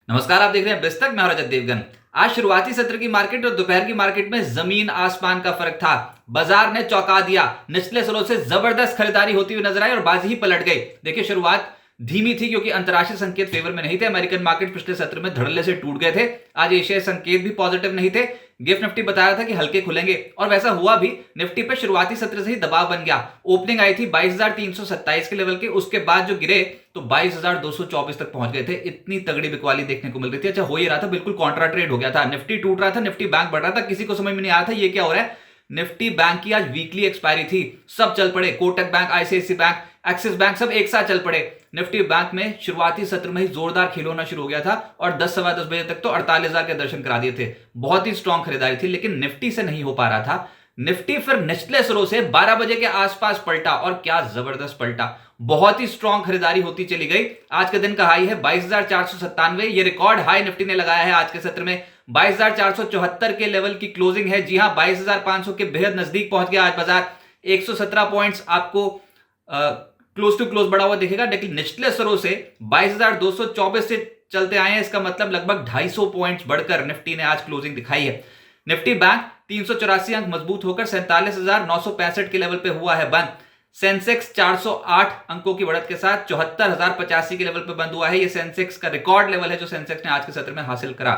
नमस्कार, आप देख रहे हैं बिस्तक। मैं हूं रजत देवगन। आज शुरुआती सत्र की मार्केट और दोपहर की मार्केट में जमीन आसमान का फर्क था। बाजार ने चौंका दिया। निचले स्रोत से जबरदस्त खरीदारी होती हुई नजर आई और बाजी ही पलट गई। देखिए, शुरुआत धीमी थी क्योंकि अंतरराष्ट्रीय संकेत फेवर में नहीं थे। अमेरिकन मार्केट पिछले सत्र में धड़ल्ले से टूट गए थे। आज एशियाई संकेत भी पॉजिटिव नहीं थे। गिफ्ट निफ्टी बताया था कि हल्के खुलेंगे और वैसा हुआ भी। निफ्टी पे शुरुआती सत्र से ही दबाव बन गया। ओपनिंग आई थी 22,327 के लेवल के, उसके बाद जो गिरे तो 22,224 तक पहुंच गए थे। इतनी तगड़ी बिकवाली देखने को मिल रही थी। अच्छा, हो ही रहा था, बिल्कुल कॉन्ट्रा ट्रेड हो गया था। निफ्टी टूट रहा था, निफ्टी बैंक बढ़ रहा था। किसी को समझ में नहीं आ रहा था ये क्या हो रहा है। निफ्टी बैंक की आज वीकली एक्सपायरी थी, सब चल पड़े। Kotak bank, ICICI bank, Axis bank सब एक साथ चल पड़े। निफ्टी बैंक में शुरुआती सत्र में ही जोरदार खेल होना शुरू हो गया था और 10 सवा 10 बजे तक तो 48,000 के दर्शन करा दिए थे। बहुत ही स्ट्रांग खरीदारी थी, लेकिन निफ्टी से नहीं हो पा रहा था। निफ्टी फिर निचले स्रों से 12 बजे के आसपास पलटा और क्या जबरदस्त पलटा। बहुत ही स्ट्रांग खरीदारी होती चली गई। आज के दिन का हाई है 22,497। ये रिकॉर्ड हाई निफ्टी ने लगाया है आज के सत्र में। 22,474 के लेवल की क्लोजिंग है। जी हां, 22,500 के बेहद नजदीक पहुंच गया आज बाजार। 117 पॉइंट्स आपको क्लोज टू क्लोज बढ़ा हुआ दिखेगा, लेकिन निचले स्तरों से 22,224 से चलते आए हैं। इसका मतलब लगभग 250 पॉइंट्स बढ़कर निफ्टी ने आज क्लोजिंग दिखाई है। निफ्टी बैंक 384 अंक मजबूत होकर 47,965 के लेवल पे हुआ है बंद। सेंसेक्स 408 अंकों की बढ़त के साथ 74,085 के लेवल पे बंद हुआ है। ये सेंसेक्स का रिकॉर्ड लेवल है जो सेंसेक्स ने आज के सत्र में हासिल करा।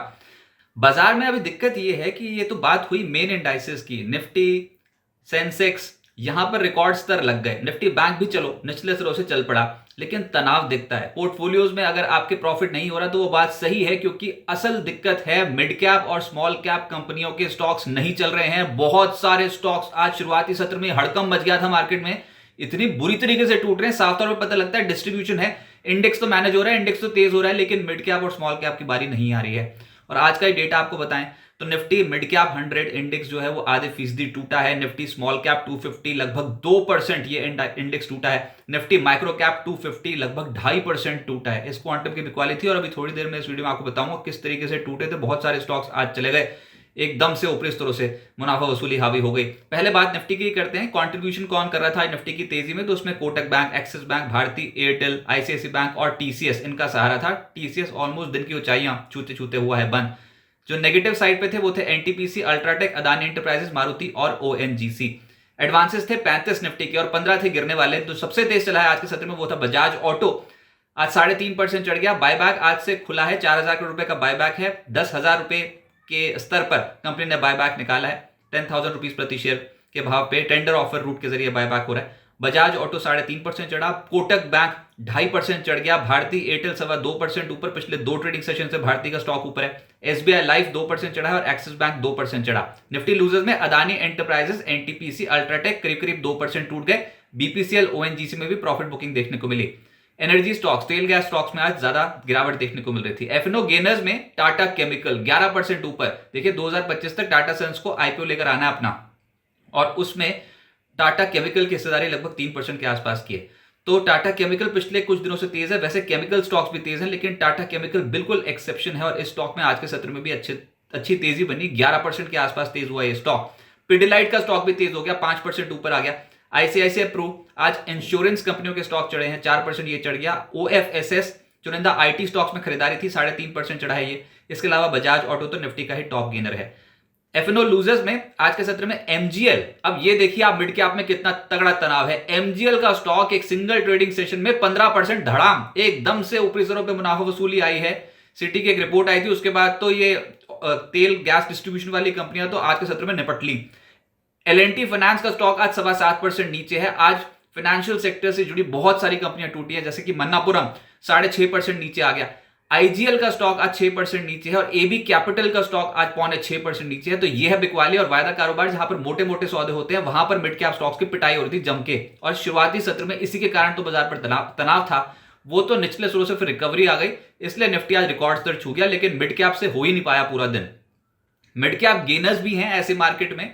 बाजार में अभी दिक्कत ये है कि ये तो बात हुई मेन इंडाइसेस की, निफ्टी, सेंसेक्स, यहां पर रिकॉर्ड स्तर लग गए। निफ्टी बैंक भी चलो निचले स्तरों से चल पड़ा, लेकिन तनाव दिखता है पोर्टफोलियोज में। अगर आपके प्रॉफिट नहीं हो रहा तो वो बात सही है, क्योंकि असल दिक्कत है मिड कैप और स्मॉल कैप कंपनियों के स्टॉक्स नहीं चल रहे हैं। बहुत सारे स्टॉक्स आज शुरुआती सत्र में हड़कंप मच गया था मार्केट में। इतनी बुरी तरीके से टूट रहे हैं, साफ तौर पर पता लगता है डिस्ट्रीब्यूशन है। इंडेक्स तो मैनेज हो रहा है, इंडेक्स तो तेज हो रहा है, लेकिन मिड कैप और स्मॉल कैप की बारी नहीं आ रही है। और आज का डेटा आपको बताएं तो निफ्टी मिड कैप 100 इंडेक्स जो है वो आधे फीसदी टूटा है। निफ्टी स्मॉल कैप 250 लगभग 2% ये इंडेक्स टूटा है। निफ्टी माइक्रो कैप 250 लगभग 2.5% टूटा है। इस क्वांटम की बिकवाली थी और अभी थोड़ी देर में इस वीडियो में आपको बताऊंगा किस तरीके से टूटे थे। बहुत सारे स्टॉक्स आज चले गए, एकदम से ऊपरी स्तरों से मुनाफा वसूली हावी हो गई। पहले बात निफ्टी की करते हैं। कंट्रीब्यूशन कौन कर रहा था निफ्टी की तेजी में, तो उसमें Kotak bank, Axis bank, Bharti Airtel, ICICI bank और टीसीएस इनका सहारा था। टीसीएस ऑलमोस्ट दिन की ऊंचाइयां छूते छूते हुआ है बंद। जो नेगेटिव साइड पे थे वो थे NTPC, UltraTech, Adani enterprises, Maruti और ओएनजीसी। एडवांसेस थे 35 निफ्टी के और 15 थे गिरने वाले। तो सबसे तेज चला है आज के सत्र में वो था बजाज ऑटो। आज 3.5% चढ़ गया। बायबैक आज से खुला है, 4,000 करोड़ रुपए का बायबैक है। 10,000 रुपए के स्तर पर कंपनी ने बायबैक निकाला है। 10,000 रुपीज प्रति शेयर के भाव पे टेंडर ऑफर रूट के जरिए बायबैक हो रहा है। बजाज ऑटो 3.5% चढ़ा। कोटक बैंक 2.5% चढ़ गया। भारती एयरटेल 2.25% ऊपर। पिछले 2 ट्रेडिंग सेशन से भारती का स्टॉक ऊपर है। एसबीआई लाइफ 2% चढ़ा है और एक्सिस बैंक 2% चढ़ा। निफ्टी लूजर्स में अदानी एंटरप्राइजेस, एनटीपीसी, अल्ट्राटेक करीब करीब 2% टूट गए। बीपीसीएल, ओएनजीसी में भी प्रॉफिट बुकिंग देखने को मिली। एनर्जी स्टॉक्स, तेल गैस स्टॉक्स में आज ज्यादा गिरावट देखने को मिल रही थी। एफएनओ गेनर्स में टाटा केमिकल 11% ऊपर। देखिए, 2025 तक टाटा सन्स को आईपीओ लेकर आना है अपना, और उसमें टाटा केमिकल की हिस्सेदारी लगभग 3% के आसपास की है। तो टाटा केमिकल पिछले कुछ दिनों से तेज है। वैसे केमिकल स्टॉक्स भी तेज हैं, लेकिन टाटा केमिकल बिल्कुल एक्सेप्शन है और इस स्टॉक में आज के सत्र में भी अच्छी तेजी बनी। 11% के आसपास तेज हुआ ये स्टॉक। पिडिलाइट का स्टॉक भी तेज हो गया, 5% ऊपर आ गया। आईसीआईसीआई प्रू, आज इंश्योरेंस कंपनियों के स्टॉक चढ़े हैं, 4% ये चढ़ गया। ओएफएसएस, चुनिंदा आईटी स्टॉक्स में खरीदारी थी, 3.5% चढ़ा है ये। इसके अलावा बजाज ऑटो तो निफ्टी का ही टॉप गेनर है। एफएनओ लूजर्स में आज के सत्र में एमजीएल, अब ये देखिए आप मिड कैप में कितना तगड़ा तनाव है। एमजीएल का स्टॉक एक सिंगल ट्रेडिंग सेशन में 15% धड़ाम, एकदम से ऊपरी स्तरों पे मुनाफा वसूली आई है। सिटी की एक रिपोर्ट आई थी, उसके बाद तो ये तेल गैस डिस्ट्रीब्यूशन वाली कंपनियां तो आज के सत्र में निपट ली। एलएनटी फाइनेंस का स्टॉक आज 7.25% नीचे है। आज फाइनेंशियल सेक्टर से जुड़ी बहुत सारी कंपनियां टूटी है, जैसे कि मन्नापुरम 6.5% नीचे आ गया। आईजीएल का स्टॉक आज 6% नीचे है और एबी कैपिटल का स्टॉक आज 5.25% नीचे है। तो यह है बिकवाली और वायदा कारोबार, जहां पर मोटे मोटे सौदे होते हैं, वहां पर मिड कैप स्टॉक्स की पिटाई हो रही थी जम के। और शुरुआती सत्र में इसी के कारण तो बाजार पर तनाव था। वो तो निचले स्रोत से फिर रिकवरी आ गई, इसलिए निफ्टी आज रिकॉर्ड स्तर छू गया, लेकिन मिड कैप से हो ही नहीं पाया पूरा दिन। मिड कैप गेनर्स भी हैं ऐसे मार्केट में,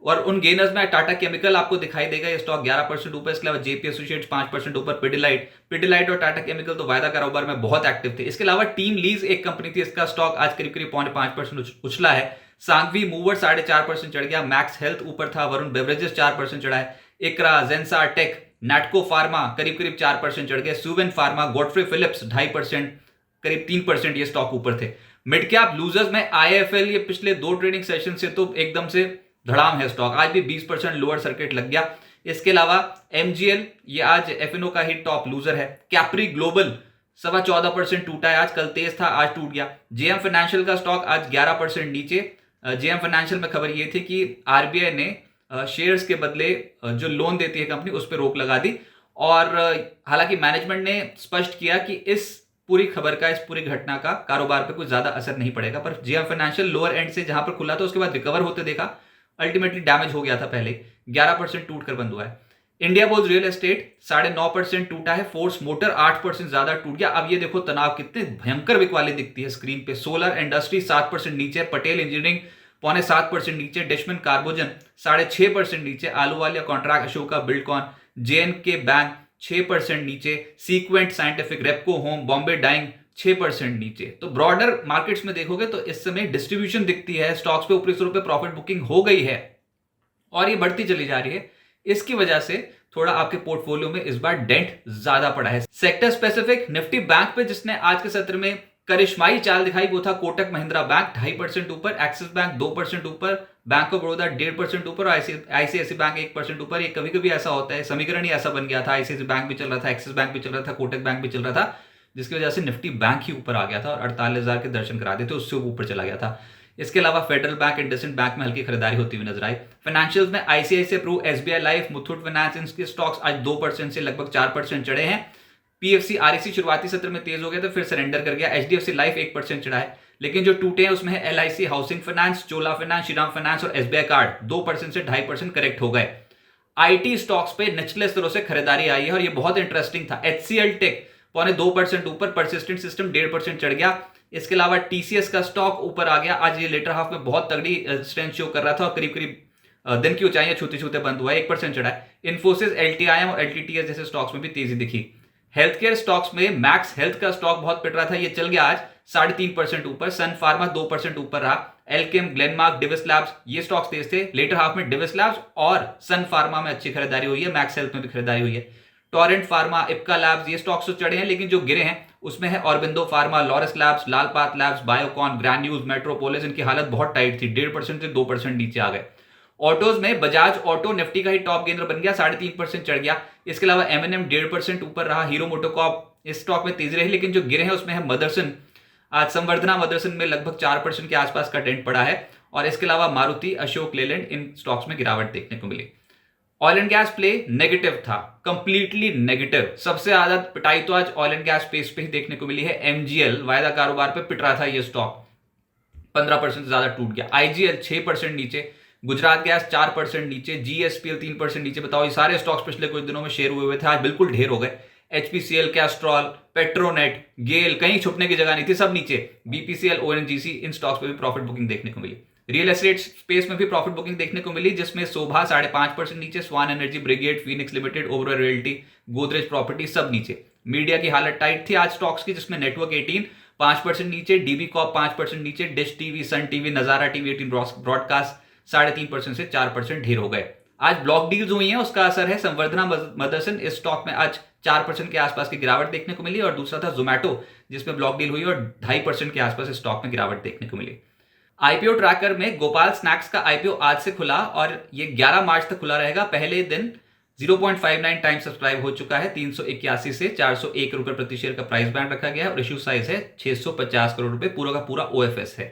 और उन गेनर्स में टाटा केमिकल आपको दिखाई देगा, ये स्टॉक 11% ऊपर। इसके अलावा जेपी एसोसिएट्स 5% ऊपर। पिडिलाइट और टाटा केमिकल तो वायदा कारोबार में बहुत एक्टिव थे। इसके अलावा टीम लीज एक कंपनी थी, इसका स्टॉक आज करीब करीब 5.5% उछला है। सांघवी मूवर 4.5% चढ़ गया। मैक्स हेल्थ ऊपर था। वरुण बेवरेजेस 4% चढ़ा है। इकरा, जेंसा टेक, नैटको फार्मा करीब करीब 4% चढ़ गए। सुवेन फार्मा, गॉडफ्रे फिलिप्स 2.5%, करीब 3% ये स्टॉक ऊपर थे। मिड कैप लूजर्स में IIFL ये पिछले 2 ट्रेडिंग सेशन से तो एकदम से धड़ाम है स्टॉक, आज भी 20% लोअर सर्किट लग गया। इसके अलावा MGL ये आज FNO का ही टॉप लूजर है। कैप्री ग्लोबल 14.25% टूटा है आज, कल तेज था आज टूट गया। JM फाइनेंशियल का स्टॉक आज 11% नीचे। JM फाइनेंशियल में खबर ये थी कि RBI ने शेयर्स के बदले जो लोन देती है कंपनी उस पर रोक लगा दी, और हालांकि मैनेजमेंट ने स्पष्ट किया कि इस पूरी खबर का, इस पूरी घटना का कारोबार पे कोई ज्यादा असर नहीं पड़ेगा। पर JM फाइनेंशियल लोअर एंड से जहां पर खुला था उसके बाद रिकवर होते देखा, अल्टीमेटली डैमेज हो गया था, पहले 11% टूट कर बंद हुआ है। इंडिया बुल्स रियल एस्टेट 9.5% टूटा है। फोर्स मोटर 8% ज्यादा टूट गया। अब ये देखो तनाव कितने भयंकर बिकवाली दिखती है स्क्रीन पे। सोलर इंडस्ट्री 7% नीचे, पटेल इंजीनियरिंग 6.25% नीचे, डिशमन कार्बोजन 6.5% नीचे, Ahluwalia contract, Ashoka Buildcon, JNK bank 6% नीचे, सीक्वेंट साइंटिफिक, रेपको होम, बॉम्बे डाइंग 6% नीचे। तो ब्रॉडर मार्केट्स में देखोगे तो इस समय डिस्ट्रीब्यूशन दिखती है, स्टॉक्स पे ऊपरी स्वरूप पे प्रॉफिट बुकिंग हो गई है और ये बढ़ती चली जा रही है। इसकी वजह से थोड़ा आपके पोर्टफोलियो में इस बार डेंट ज्यादा पड़ा है। सेक्टर स्पेसिफिक निफ्टी बैंक पे जिसने आज के सत्र में करिश्माई चाल दिखाई वो था कोटक महिंद्रा बैंक 2.5% ऊपर, एक्सिस बैंक 2% ऊपर, बैंक ऑफ बड़ौदा 1.5% ऊपर और ICICI बैंक 1% ऊपर। ये कभी कभी ऐसा होता है, समीकरण ही ऐसा बन गया था। ICICI बैंक भी चल रहा था, एक्सिस बैंक भी चल रहा था, कोटक बैंक भी चल रहा था, जिसकी वजह से निफ्टी बैंक ही ऊपर आ गया था और 48,000 के दर्शन करा देते, उससे ऊपर चला गया था। इसके अलावा फेडरल बैंक, इंडसइंड बैंक में हल्की खरीदारी होती हुई नजर आई। फाइनेंशियल्स में ICICI Pru, SBI Life, Muthoot Finance, इनके स्टॉक्स आज 2% से लगभग 4% चढ़े हैं। PFC REC शुरुआती सत्र में तेज हो गया तो फिर सरेंडर कर गया। HDFC लाइफ 1% चढ़ा है, लेकिन जो टूटे हैं उसमें है LIC हाउसिंग फाइनेंस, चोला फाइनेंस, श्रीराम फाइनेंस और SBI कार्ड 2% से 2.5% करेक्ट हो गए। IT स्टॉक्स पे निचले स्तरों से खरीदारी आई है और ये बहुत इंटरेस्टिंग था। HCL टेक 2.25% ऊपर, परसिस्टेंट सिस्टम 1.5% चढ़ गया। इसके अलावा TCS का स्टॉक ऊपर आ गया, आज ये लेटर हाफ में बहुत तगड़ी स्ट्रेंथ शो कर रहा था और करीब करीब दिन की ऊंचाइयां छूते छूते बंद हुआ है, 1% चढ़ा है। इन्फोसिस, LTIM और LTTS जैसे स्टॉक्स में भी तेजी दिखी। हेल्थ केयर स्टॉक्स में मैक्स हेल्थ का स्टॉक बहुत पिट रहा था, ये चल गया आज 3.5% ऊपर। सन फार्मा 2% ऊपर रहा। एल्केम, ग्लेनमार्क, डिविस लैब्स ये स्टॉक्स तेज थे। लेटर हाफ में डिविस लैब्स और सन फार्मा में अच्छी खरीदारी हुई है, मैक्स हेल्थ में भी खरीदारी हुई है। टोरेंट फार्मा, इप्का लैब्स ये स्टॉक्स तो चढ़े हैं, लेकिन जो गिरे हैं उसमें है Aurobindo pharma, Laurus labs, Lalpath labs, Biocon, Granules, Metropolis, इनकी हालत बहुत टाइट थी, 1.5% से 2% नीचे आ गए। ऑटोज में बजाज ऑटो निफ्टी का ही टॉप गेनर बन गया, 3.5% चढ़ गया। इसके अलावा M&M 1.5% ऊपर रहा। हीरो मोटोकॉर्प इस स्टॉक में तेजी रही, लेकिन जो गिरे हैं उसमें है मदरसन, आज संवर्धना मदरसन में लगभग 4% के आसपास का डेंट पड़ा है। और इसके अलावा मारुति, अशोक लेलैंड, इन स्टॉक्स में गिरावट देखने को मिली। Oil and gas play negative था, कंप्लीटली नेगेटिव। सबसे ज्यादा पिटाई तो आज ऑयल एंड गैस स्पेस पे ही देखने को मिली है। MGL वायदा कारोबार पे पिट रहा था, ये स्टॉक 15% से ज्यादा टूट गया। IGL 6% नीचे, गुजरात गैस 4% नीचे, GSPL 3% नीचे। बताओ, ये सारे स्टॉक्स पिछले कुछ दिनों में शेयर हुए थे, आज बिल्कुल ढेर हो गए। HPCL, कैस्ट्रॉल, पेट्रोनेट, गेल, कहीं छुपने की जगह नहीं थी, सब नीचे। BPCL, ONGC, इन स्टॉक्स पे भी प्रॉफिट बुकिंग देखने को मिली। रियल एस्टेट स्पेस में भी प्रॉफिट बुकिंग देखने को मिली, जिसमें शोभा 5.5% नीचे, Swan energy, Brigade, Phoenix limited, Oberoi realty, Godrej property सब नीचे। मीडिया की हालत टाइट थी आज स्टॉक्स की, जिसमें नेटवर्क 18 5% नीचे, DB कॉर्प 5% नीचे, डिश टीवी, सन टीवी, नजारा टीवी 18 ब्रॉडकास्ट 3.5% से 4% ढेर हो गए। आज ब्लॉक डील्स हुई हैं, उसका असर है। संवर्धना मदरसन इस स्टॉक में आज 4% के आसपास की गिरावट देखने को मिली, और दूसरा था जोमैटो जिसमें ब्लॉक डील हुई और 2.5% के आसपास इस स्टॉक में गिरावट देखने को मिली। IPO ट्रैकर में गोपाल स्नैक्स का IPO आज से खुला और ये 11 मार्च तक खुला रहेगा। पहले दिन 0.59 टाइम सब्सक्राइब हो चुका है। 381 से 401 रुपए प्रति शेयर का प्राइस बैंड रखा गया है और इश्यू साइज है 650 करोड़ रुपए, पूरा का पूरा OFS है।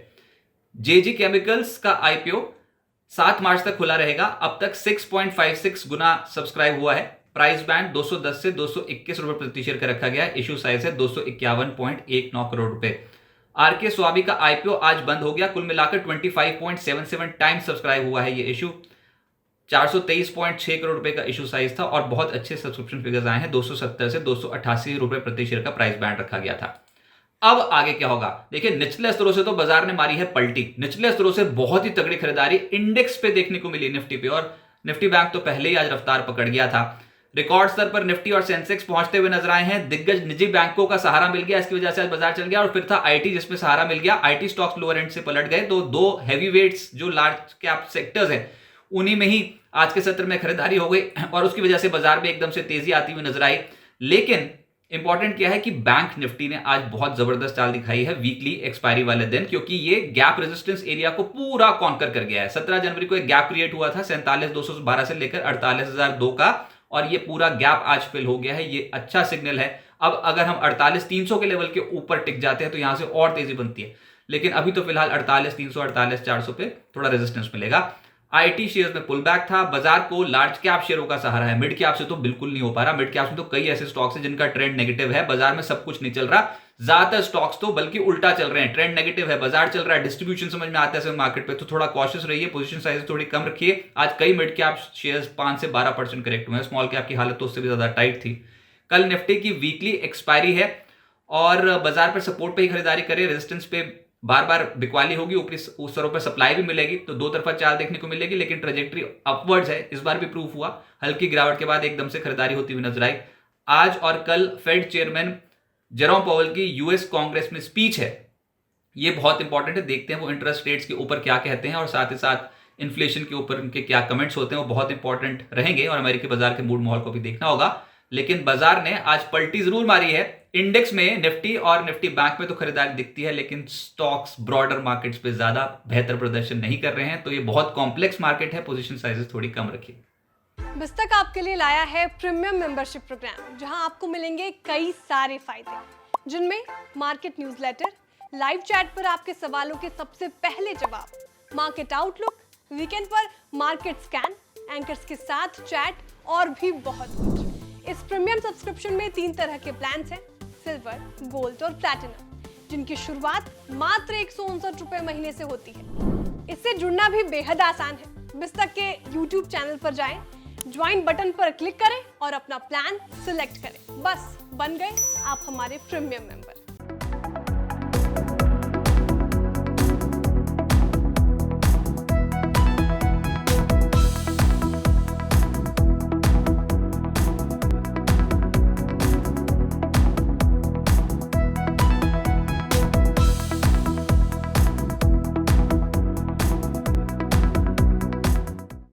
JG केमिकल्स का IPO 7 मार्च तक खुला रहेगा। अब तक 6.56 गुना सब्सक्राइब हुआ है। प्राइस बैंड 210 से 221 रुपए प्रति शेयर का रखा गया है। इश्यू साइज है 251.19 करोड़ रुपए। RK स्वाबी का IPO आज बंद हो गया। कुल मिलाकर 25.77 टाइम सब्सक्राइब हुआ है ये इश्यू। 423.6 करोड़ रुपए का इश्यू साइज था और बहुत अच्छे सब्सक्रिप्शन फिगर्स आए हैं। 270 से 288 रुपए प्रति शेयर का प्राइस बैंड रखा गया था। अब आगे क्या होगा? देखिए, निचले स्तरों से तो बाजार ने मारी है पलटी। निचले स्तरों से बहुत ही तगड़ी खरीदारी इंडेक्स पे देखने को मिली निफ्टी पे, और निफ्टी बैंक तो पहले ही आज रफ्तार पकड़ गया था। रिकॉर्ड स्तर पर निफ्टी और सेंसेक्स पहुंचते हुए नजर आए हैं। दिग्गज निजी बैंकों का सहारा मिल गया, इसकी वजह से आज बाजार चल गया। और फिर था IT जिसमें सहारा मिल गया। IT स्टॉक्स लोअर एंड से पलट गए, तो दो हैवी वेट्स जो लार्ज कैप सेक्टर्स हैं उन्हीं में ही आज के सत्र में खरीदारी हो गई और उसकी वजह से बाजार में एकदम से तेजी आती हुई नजर आई। लेकिन इंपॉर्टेंट क्या है कि बैंक निफ्टी ने आज बहुत जबरदस्त चाल दिखाई है वीकली एक्सपायरी वाले दिन, क्योंकि ये गैप रेजिस्टेंस एरिया को पूरा कॉन्कर कर गया है। 17 जनवरी को एक गैप क्रिएट हुआ था 47,212 से लेकर 48,002 का, और ये पूरा गैप आज फिल हो गया है। ये अच्छा सिग्नल है। अब अगर हम 48,300 के लेवल के ऊपर टिक जाते हैं तो यहां से और तेजी बनती है, लेकिन अभी तो फिलहाल 48,300 48,400 पे थोड़ा रेजिस्टेंस मिलेगा। आईटी शेयर्स में पुल बैक था। बाजार को लार्ज कैप शेयरों का सहारा है, मिड कैप से तो बिल्कुल नहीं हो पा रहा। मिड कैप में तो कई ऐसे स्टॉक्स हैं जिनका ट्रेंड नेगेटिव है, बाजार में सब कुछ नहीं चल रहा। ज्यादातर स्टॉक्स तो बल्कि उल्टा चल रहे हैं, ट्रेंड नेगेटिव है, बाजार चल रहा है, डिस्ट्रीब्यूशन समझ में आता है मार्केट पे, तो थोड़ा कॉशियस रहिए, पोजीशन साइज थोड़ी कम रखिए। आज कई मिड कैप शेयर्स 5 से 12% करेक्ट हुए हैं, स्मॉल कैप की हालत तो उससे भी ज्यादा टाइट थी। कल निफ्टी की वीकली एक्सपायरी है और बाजार पर सपोर्ट पे ही खरीदारी करें, रेजिस्टेंस पे बार बार बिकवाली होगी, ऊपरी स्तरों पर सप्लाई भी मिलेगी, तो दो तरफा चाल देखने को मिलेगी, लेकिन ट्रेजेक्टरी अपवर्ड्स है, इस बार भी प्रूफ हुआ। हल्की गिरावट के बाद एकदम से खरीदारी होती हुई नजर आई। आज और कल फेड चेयरमैन जेरोम पावेल की यूएस कांग्रेस में स्पीच है, ये बहुत इंपॉर्टेंट है। देखते हैं वो इंटरेस्ट रेट्स के ऊपर क्या कहते हैं और साथ ही साथ इन्फ्लेशन के ऊपर उनके क्या कमेंट्स होते हैं, वो बहुत इंपॉर्टेंट रहेंगे और अमेरिकी बाजार के मूड माहौल को भी देखना होगा। लेकिन बाजार ने आज पलटी जरूर मारी है। इंडेक्स में निफ्टी और निफ्टी बैंक में तो खरीदारी दिखती है, लेकिन स्टॉक्स ब्रॉडर मार्केट्स पे ज्यादा बेहतर प्रदर्शन नहीं कर रहे हैं, तो ये बहुत कॉम्प्लेक्स मार्केट है, पोजीशन साइजेस थोड़ी कम रखिए। बिस्तक आपके लिए लाया है प्रीमियम मेंबरशिप प्रोग्राम, जहां आपको मिलेंगे कई सारे फायदे, जिनमें मार्केट न्यूज़लेटर, लाइव चैट पर आपके सवालों के सबसे पहले जवाब, मार्केट आउटलुक, वीकेंड पर मार्केट स्कैन, एंकर्स के साथ चैट और भी बहुत कुछ। इस प्रीमियम सब्सक्रिप्शन में 3 तरह के प्लान्स हैं, सिल्वर, गोल्ड और प्लैटिनम, जिनकी शुरुआत मात्र 159 रुपए महीने से होती है। इससे जुड़ना भी बेहद आसान है। बिस्तक के YouTube चैनल पर जाएं, ज्वाइन बटन पर क्लिक करें और अपना प्लान सिलेक्ट करें। बस बन गए आप हमारे प्रीमियम मेंबर।